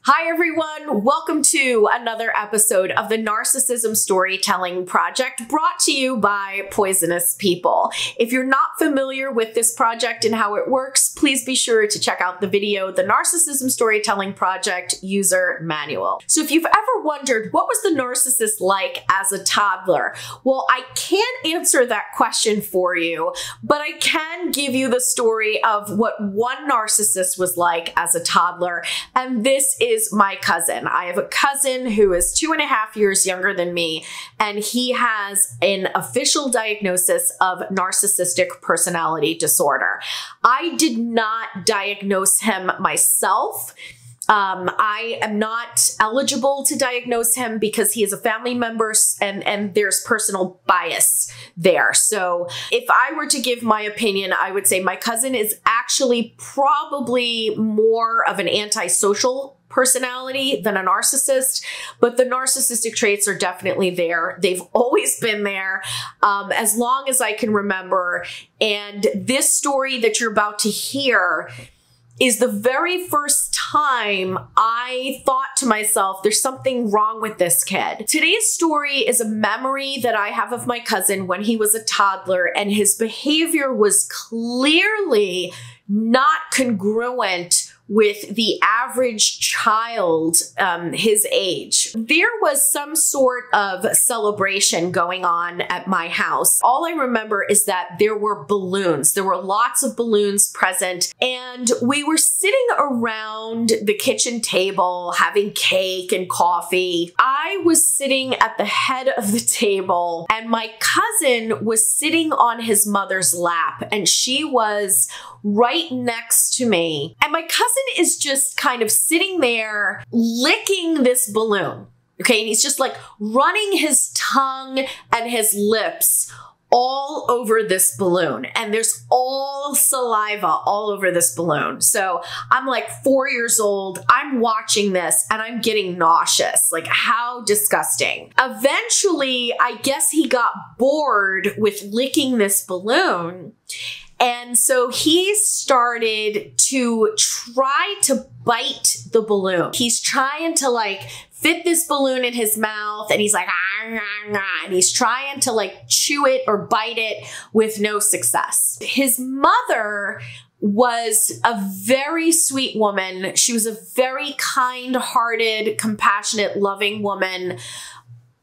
Hi everyone, welcome to another episode of the Narcissism Storytelling Project brought to you by Poisonous People. If you're not familiar with this project and how it works, please be sure to check out the video, the Narcissism Storytelling Project User Manual. So if you've ever wondered what was the narcissist like as a toddler, well, I can't answer that question for you, but I can give you the story of what one narcissist was like as a toddler, and this is my cousin. I have a cousin who is 2.5 years younger than me, and he has an official diagnosis of narcissistic personality disorder. I did not diagnose him myself. I am not eligible to diagnose him because he is a family member and there's personal bias there. So if I were to give my opinion, I would say my cousin is actually probably more of an antisocial personality than a narcissist, but the narcissistic traits are definitely there. They've always been there as long as I can remember. And this story that you're about to hear is the very first time I thought to myself, there's something wrong with this kid. Today's story is a memory that I have of my cousin when he was a toddler, and his behavior was clearly not congruent with the average child his age. There was some sort of celebration going on at my house. All I remember is that there were balloons. There were lots of balloons present, and we were sitting around the kitchen table having cake and coffee. I was sitting at the head of the table, and my cousin was sitting on his mother's lap, and she was right next to me. And my cousin is just kind of sitting there licking this balloon. Okay, and he's just like running his tongue and his lips all over this balloon. And there's all saliva all over this balloon. So I'm like 4 years old. I'm watching this and I'm getting nauseous. Like, how disgusting. Eventually, I guess he got bored with licking this balloon. And so he started to try to bite the balloon. He's trying to like fit this balloon in his mouth, and he's like, and he's trying to like chew it or bite it with no success. His mother was a very sweet woman. She was a very kind-hearted, compassionate, loving woman,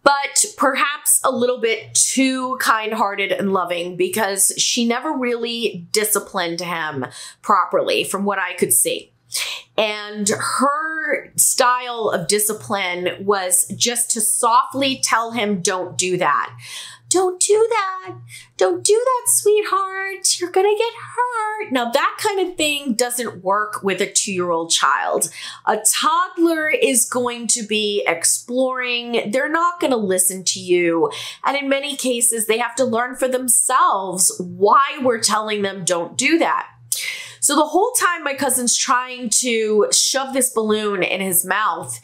but perhaps a little bit too kind-hearted and loving because she never really disciplined him properly from what I could see. And her style of discipline was just to softly tell him, don't do that. Don't do that. Don't do that, sweetheart. You're going to get hurt. Now, that kind of thing doesn't work with a 2-year-old child. A toddler is going to be exploring. They're not going to listen to you. And in many cases, they have to learn for themselves why we're telling them don't do that. So the whole time my cousin's trying to shove this balloon in his mouth,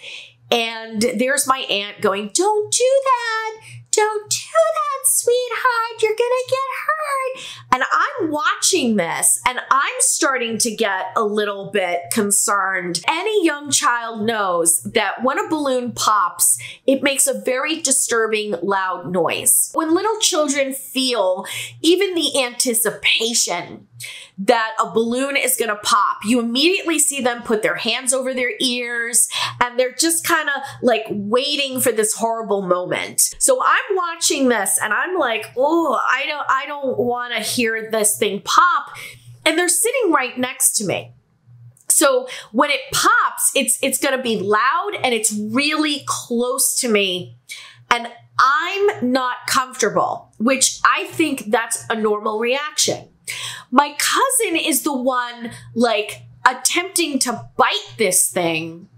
and there's my aunt going, don't do that. Don't do that, sweetheart. You're gonna get hurt. And I'm watching this and I'm starting to get a little bit concerned. Any young child knows that when a balloon pops, it makes a very disturbing, loud noise. When little children feel even the anticipation that a balloon is going to pop, you immediately see them put their hands over their ears, and they're just kind of like waiting for this horrible moment. So I'm watching this and I'm like, oh, I don't want to hear this thing pop. And they're sitting right next to me. So when it pops, it's going to be loud and it's really close to me. And I'm not comfortable, which I think that's a normal reaction. My cousin is the one like attempting to bite this thing,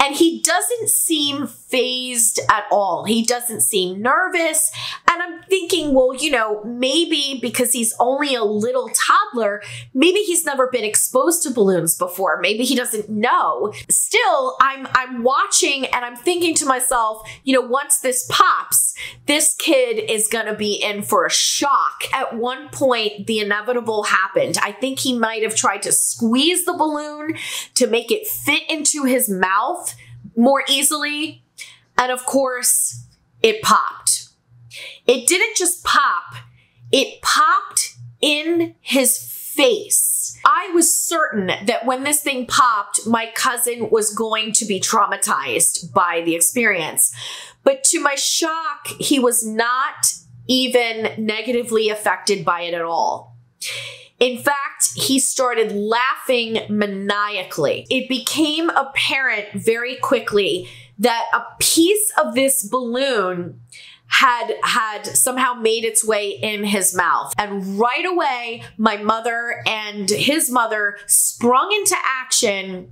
and he doesn't seem fazed at all. He doesn't seem nervous. And I'm thinking, well, you know, maybe because he's only a little toddler, maybe he's never been exposed to balloons before. Maybe he doesn't know. Still, I'm watching and I'm thinking to myself, you know, once this pops, this kid is going to be in for a shock. At one point, the inevitable happened. I think he might have tried to squeeze the balloon to make it fit into his mouth, more easily. And of course, it popped. It didn't just pop, it popped in his face. I was certain that when this thing popped, my cousin was going to be traumatized by the experience. But to my shock, he was not even negatively affected by it at all. In fact, he started laughing maniacally. It became apparent very quickly that a piece of this balloon had somehow made its way in his mouth. And right away, my mother and his mother sprung into action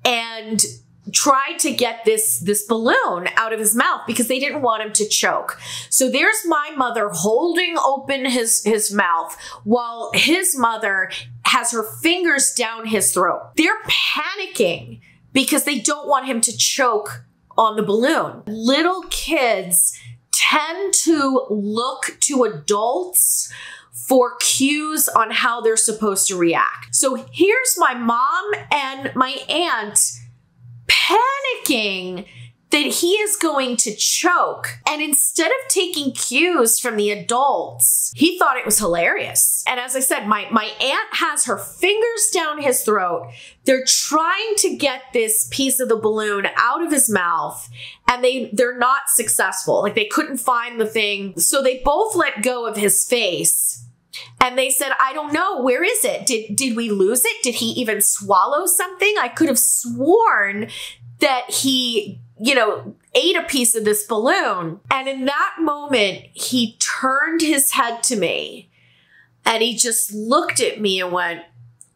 and tried to get this balloon out of his mouth because they didn't want him to choke. So there's my mother holding open his mouth while his mother has her fingers down his throat. They're panicking because they don't want him to choke on the balloon. Little kids tend to look to adults for cues on how they're supposed to react. So here's my mom and my aunt panicking that he is going to choke. And instead of taking cues from the adults, he thought it was hilarious. And as I said, my aunt has her fingers down his throat. They're trying to get this piece of the balloon out of his mouth, and they're not successful. Like, they couldn't find the thing. So they both let go of his face. And they said, I don't know, where is it? Did we lose it? Did he even swallow something? I could have sworn that he, ate a piece of this balloon. And in that moment, he turned his head to me and he just looked at me and went,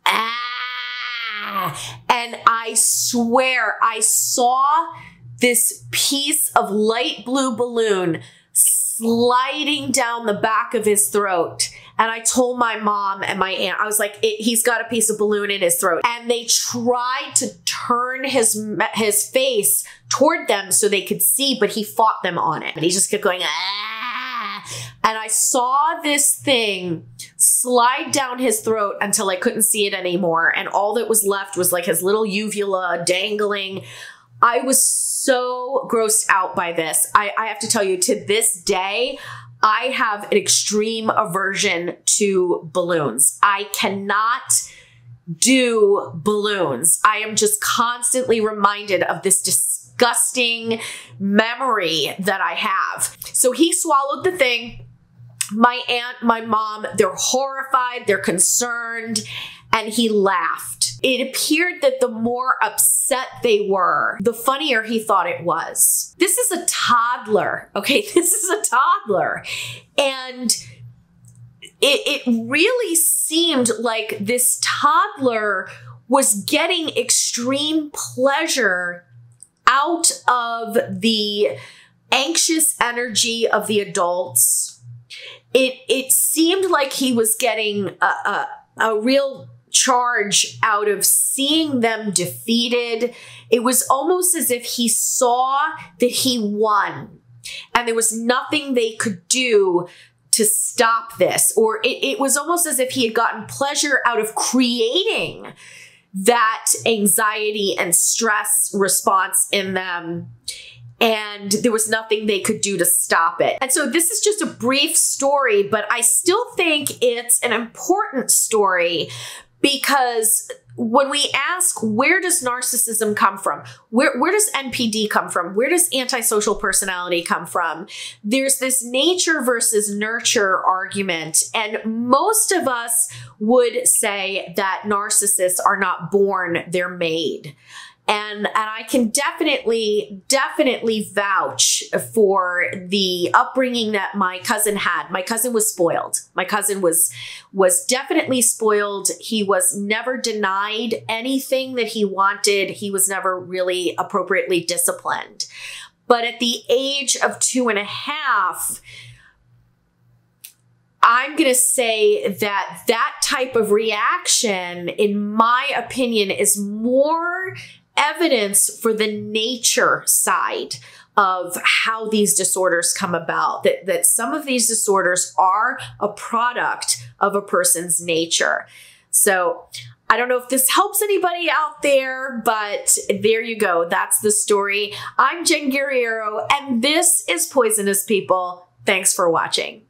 ah. And I swear I saw this piece of light blue balloon sliding down the back of his throat. And I told my mom and my aunt, I was like, he's got a piece of balloon in his throat. And they tried to turn his face toward them so they could see, but he fought them on it. And he just kept going, ah. And I saw this thing slide down his throat until I couldn't see it anymore. And all that was left was like his little uvula dangling. I was so grossed out by this. I have to tell you, to this day, I have an extreme aversion to balloons. I cannot do balloons. I am just constantly reminded of this disgusting memory that I have. So he swallowed the thing. My aunt, my mom, they're horrified, they're concerned, and he laughed. It appeared that the more upset they were, the funnier he thought it was. This is a toddler, okay? This is a toddler. And it really seemed like this toddler was getting extreme pleasure out of the anxious energy of the adults. It seemed like he was getting a real charge out of seeing them defeated. It was almost as if he saw that he won and there was nothing they could do to stop this. Or it was almost as if he had gotten pleasure out of creating that anxiety and stress response in them. And there was nothing they could do to stop it. And so this is just a brief story, but I still think it's an important story because when we ask, where does narcissism come from? Where does NPD come from? Where does antisocial personality come from? There's this nature versus nurture argument. And most of us would say that narcissists are not born, they're made. And I can definitely vouch for the upbringing that my cousin had. My cousin was spoiled. My cousin was definitely spoiled. He was never denied anything that he wanted. He was never really appropriately disciplined. But at the age of 2.5, I'm going to say that that type of reaction, in my opinion, is more evidence for the nature side of how these disorders come about, that some of these disorders are a product of a person's nature. So I don't know if this helps anybody out there, but there you go. That's the story. I'm Jen Guerriero, and this is Poisonous People. Thanks for watching.